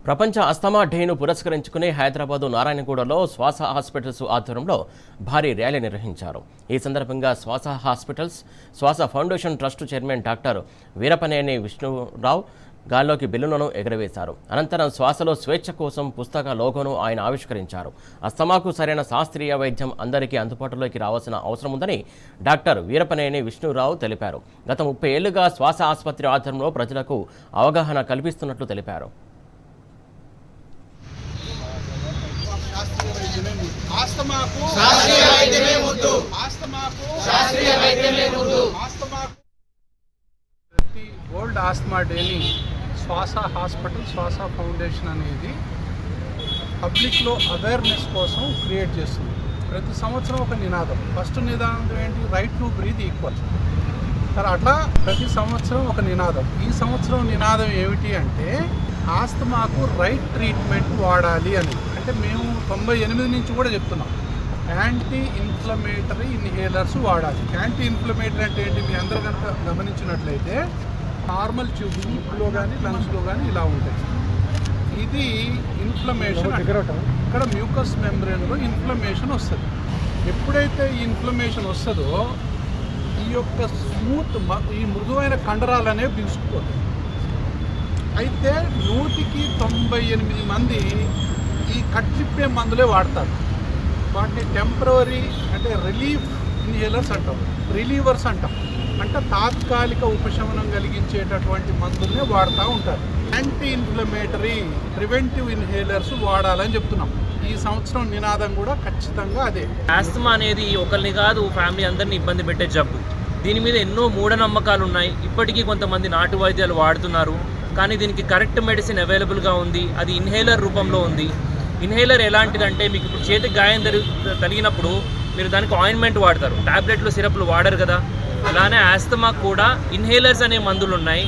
ప్రపంచ అస్తమా డేను పురస్కరించుకుని హైదరాబాదు నారాయణగూడలో శ్వాస హాస్పిటల్స్ ఆధ్వర్యంలో భారీ ర్యాలీ నిర్వహించారు. ఈ సందర్భంగా శ్వాస హాస్పిటల్స్ శ్వాస foundation trust chairman doctor Veerapaneni Vishnu Rao గాల్లోకి బెలూన్లను ఎగరవేశారు. అనంతరం శ్వాసలో స్వేచ్ఛ కోసం పుస్తక లోగోను ఆయన ఆవిష్కరించారు. అస్తమాకు సరైన శాస్త్రీయ వైద్యం అందరికీ అందుబాటులోకి రావాల్సిన అవసరం ఉందని డాక్టర్ వీరపనేని విష్ణురావు తెలిపారు. గత 30 ఏళ్లుగా శ్వాస ఆసుపత్రి ఆధ్వర్యంలో ప్రజలకు అవగాహన కల్పిస్తున్నట్లు తెలిపారు. వరల్డ్ ఆస్తమా డేని శ్వాస హాస్పిటల్ శ్వాస ఫౌండేషన్ అనేది పబ్లిక్లో అవేర్నెస్ కోసం క్రియేట్ చేస్తుంది. ప్రతి సంవత్సరం ఒక నినాదం. ఫస్ట్ నినాదం ఏంటి? Right to breathe equal. సరే, అట్లా ప్రతి సంవత్సరం ఒక నినాదం. ఈ సంవత్సరం నినాదం ఏమిటి అంటే ఆస్తమాకు రైట్ ట్రీట్మెంట్ వాడాలి అని. అంటే మేము 98 నుంచి కూడా చెప్తున్నాం, యాంటీ ఇన్ఫ్లమేటరీ ఇన్హేలర్స్ వాడాలి. యాంటీ ఇన్ఫ్లమేటరీ అంటే ఏంటి? మీ అందరూ కనుక గమనించినట్లయితే నార్మల్ ట్యూబ్లో కానీ లంగ్స్లో కానీ ఇలా ఉంటాయి. ఇది ఇన్ఫ్లమేషన్. ఇక్కడ మ్యూకస్ మెంబ్రేన్లో ఇన్ఫ్లమేషన్ వస్తుంది. ఎప్పుడైతే ఈ ఇన్ఫ్లమేషన్ వస్తుందో ఈ యొక్క ఈ మృదువైన కండరాలు అనేవి బిగుసుకుపోతాయి. అయితే 198 మంది ఈ కట్టిప్పే మందులే వాడతారు. వాటిని టెంపరరీ అంటే రిలీఫ్ ఇన్హేలర్స్ అంటాం, రిలీవర్స్ అంటాం. అంటే తాత్కాలిక ఉపశమనం కలిగించేటటువంటి మందుల్నే వాడుతూ ఉంటారు. యాంటీ ఇన్ఫ్లమేటరీ ప్రివెంటివ్ ఇన్హేలర్స్ వాడాలని చెప్తున్నాం. ఈ సంవత్సరం నినాదం కూడా ఖచ్చితంగా అదే. ఆస్తమా అనేది ఒకరిని కాదు, ఫ్యామిలీ అందరినీ ఇబ్బంది పెట్టే జబ్బు. దీని మీద ఎన్నో మూఢనమ్మకాలు ఉన్నాయి. ఇప్పటికీ కొంతమంది నాటు వైద్యాలు వాడుతున్నారు, కానీ దీనికి కరెక్ట్ మెడిసిన్ అవైలబుల్గా ఉంది. అది ఇన్హేలర్ రూపంలో ఉంది. ఇన్హేలర్ ఎలాంటిదంటే, మీకు ఇప్పుడు చేతికి గాయం తగిలినప్పుడు మీరు దానికి ఆయింట్మెంట్ వాడతారు, టాబ్లెట్లు సిరప్లు వాడరు కదా. అలానే ఆస్తమా కూడా ఇన్హేలర్స్ అనే మందులు ఉన్నాయి.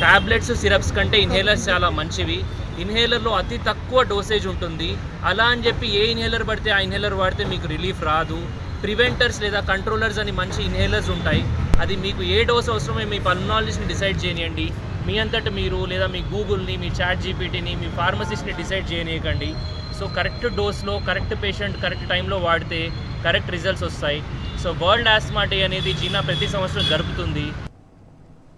టాబ్లెట్స్ సిరప్స్ కంటే ఇన్హేలర్స్ చాలా మంచివి. ఇన్హేలర్లో అతి తక్కువ డోసేజ్ ఉంటుంది. అలా అని చెప్పి ఏ ఇన్హేలర్ పడితే ఆ ఇన్హేలర్ వాడితే మీకు రిలీఫ్ రాదు. ప్రివెంటర్స్ లేదా కంట్రోలర్స్ అని మంచి ఇన్హేలర్స్ ఉంటాయి. అది మీకు ఏ డోస్ అవసరమో మీ పల్మనాలజిస్ట్ని డిసైడ్ చేయనియండి. మీ అంతటా మీరు లేదా మీ గూగుల్ని, మీ చాట్ జీపీటీని, మీ ఫార్మసిస్ట్ని డిసైడ్ చేయనీయకండి. సో కరెక్ట్ డోస్లో కరెక్ట్ పేషెంట్ కరెక్ట్ టైంలో వాడితే కరెక్ట్ రిజల్ట్స్ వస్తాయి. సో వరల్డ్ ఆస్తమా డే అనేది చీనా ప్రతి సంవత్సరం జరుపుతుంది.